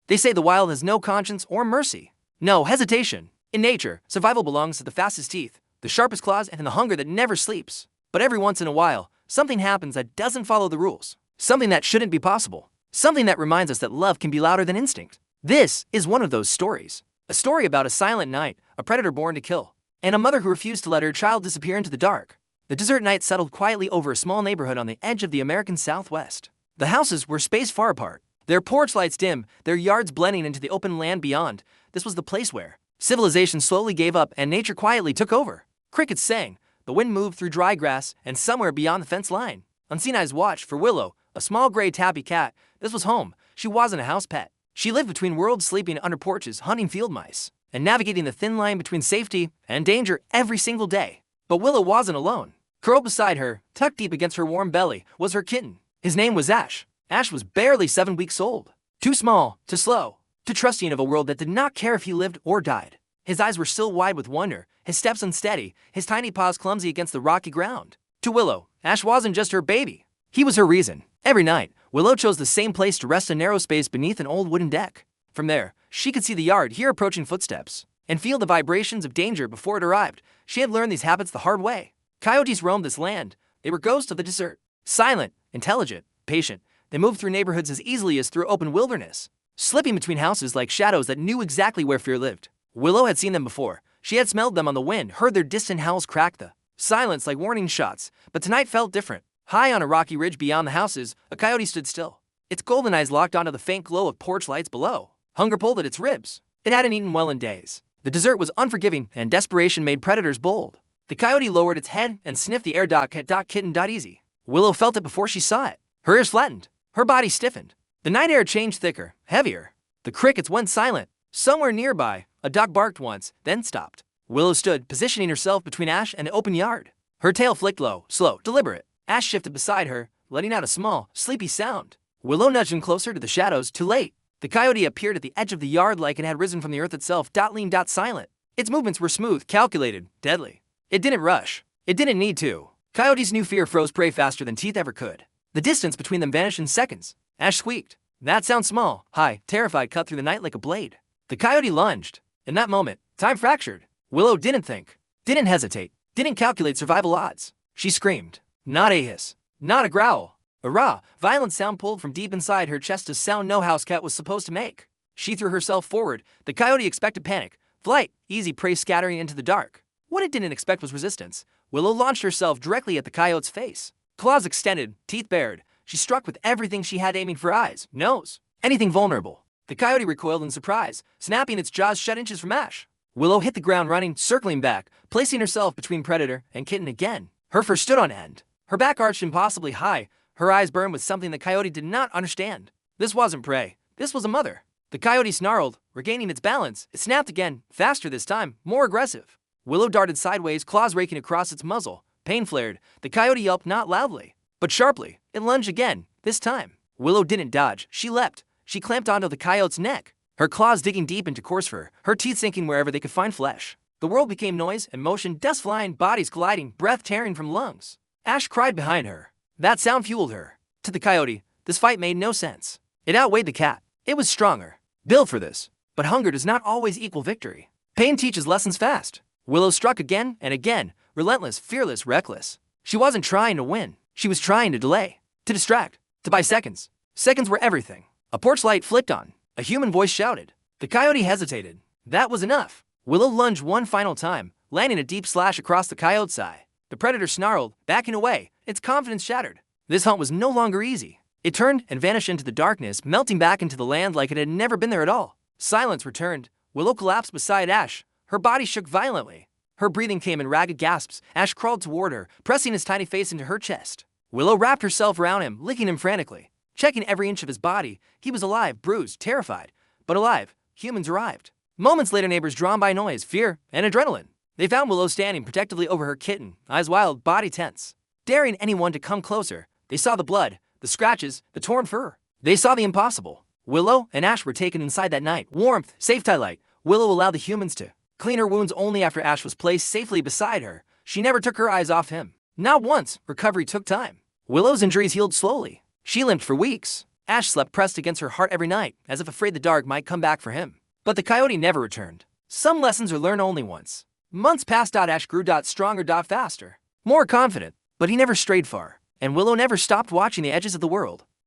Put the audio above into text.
They say the wild has no conscience or mercy. No hesitation. In nature, survival belongs to the fastest teeth, the sharpest claws, and the hunger that never sleeps. But every once in a while, something happens that doesn't follow the rules. Something that shouldn't be possible. Something that reminds us that love can be louder than instinct. This is one of those stories. A story about a silent night, a predator born to kill, and a mother who refused to let her child disappear into the dark. The desert night settled quietly over a small neighborhood on the edge of the American Southwest. The houses were spaced far apart, their porch lights dim, their yards blending into the open land beyond. This was the place where civilization slowly gave up and nature quietly took over. Crickets sang, the wind moved through dry grass, and somewhere beyond the fence line, unseen eyes watched for Willow, a small gray tabby cat. This was home. She wasn't a house pet. She lived between worlds, sleeping under porches, hunting field mice, and navigating the thin line between safety and danger every single day. But Willow wasn't alone. Curled beside her, tucked deep against her warm belly, was her kitten. His name was Ash. Ash was barely 7 weeks old. Too small, too slow, too trusting of a world that did not care if he lived or died. His eyes were still wide with wonder, his steps unsteady, his tiny paws clumsy against the rocky ground. To Willow, Ash wasn't just her baby. He was her reason. Every night, Willow chose the same place to rest, a narrow space beneath an old wooden deck. From there, she could see the yard, hear approaching footsteps, and feel the vibrations of danger before it arrived. She had learned these habits the hard way. Coyotes roamed this land. They were ghosts of the desert. Silent, intelligent, patient, they moved through neighborhoods as easily as through open wilderness, slipping between houses like shadows that knew exactly where fear lived. Willow had seen them before. She had smelled them on the wind, heard their distant howls crack the silence like warning shots. But tonight felt different. High on a rocky ridge beyond the houses, a coyote stood still, its golden eyes locked onto the faint glow of porch lights below. Hunger pulled at its ribs. It hadn't eaten well in days. The desert was unforgiving, and desperation made predators bold. The coyote lowered its head and sniffed the air. Kitten. Easy. Willow felt it before she saw it. Her ears flattened. Her body stiffened. The night air changed thicker, heavier. The crickets went silent. Somewhere nearby, a dog barked once, then stopped. Willow stood, positioning herself between Ash and the open yard. Her tail flicked low, slow, deliberate. Ash shifted beside her, letting out a small, sleepy sound. Willow nudged him closer to the shadows. Too late. The coyote appeared at the edge of the yard like it had risen from the earth itself. Lean. Silent. Its movements were smooth, calculated, deadly. It didn't rush. It didn't need to. Coyotes knew fear froze prey faster than teeth ever could. The distance between them vanished in seconds. Ash squeaked. That sound small, high, terrified, cut through the night like a blade. The coyote lunged. In that moment, time fractured. Willow didn't think, didn't hesitate, didn't calculate survival odds. She screamed. Not a hiss, not a growl. A raw, violent sound pulled from deep inside her chest, a sound no house cat was supposed to make. She threw herself forward. The coyote expected panic, flight, easy prey scattering into the dark. What it didn't expect was resistance. Willow launched herself directly at the coyote's face. Claws extended, teeth bared. She struck with everything she had, aiming for eyes, nose, anything vulnerable. The coyote recoiled in surprise, snapping its jaws shut inches from Ash. Willow hit the ground running, circling back, placing herself between predator and kitten again. Her fur stood on end. Her back arched impossibly high. Her eyes burned with something the coyote did not understand. This wasn't prey. This was a mother. The coyote snarled, regaining its balance. It snapped again, faster this time, more aggressive. Willow darted sideways, claws raking across its muzzle. Pain flared. The coyote yelped, not loudly, but sharply. It lunged again, this time. Willow didn't dodge. She leapt. She clamped onto the coyote's neck, her claws digging deep into coarse fur, her teeth sinking wherever they could find flesh. The world became noise and motion, dust flying, bodies colliding, breath tearing from lungs. Ash cried behind her. That sound fueled her. To the coyote, this fight made no sense. It outweighed the cat. It was stronger, built for this. But hunger does not always equal victory. Pain teaches lessons fast. Willow struck again and again, relentless, fearless, reckless. She wasn't trying to win. She was trying to delay, to distract, to buy seconds. Seconds were everything. A porch light flicked on. A human voice shouted. The coyote hesitated. That was enough. Willow lunged one final time, landing a deep slash across the coyote's eye. The predator snarled, backing away, its confidence shattered. This hunt was no longer easy. It turned and vanished into the darkness, melting back into the land like it had never been there at all. Silence returned. Willow collapsed beside Ash. Her body shook violently. Her breathing came in ragged gasps. Ash crawled toward her, pressing his tiny face into her chest. Willow wrapped herself around him, licking him frantically, checking every inch of his body. He was alive, bruised, terrified, but alive. Humans arrived. Moments later, neighbors drawn by noise, fear, and adrenaline. They found Willow standing protectively over her kitten, eyes wild, body tense, daring anyone to come closer. They saw the blood, the scratches, the torn fur. They saw the impossible. Willow and Ash were taken inside that night. Warmth, safe light. Willow allowed the humans to clean her wounds only after Ash was placed safely beside her. She never took her eyes off him. Not once. Recovery took time. Willow's injuries healed slowly. She limped for weeks. Ash slept pressed against her heart every night, as if afraid the dark might come back for him. But the coyote never returned. Some lessons are learned only once. Months passed. Ash grew stronger, faster, more confident, but he never strayed far, and Willow never stopped watching the edges of the world.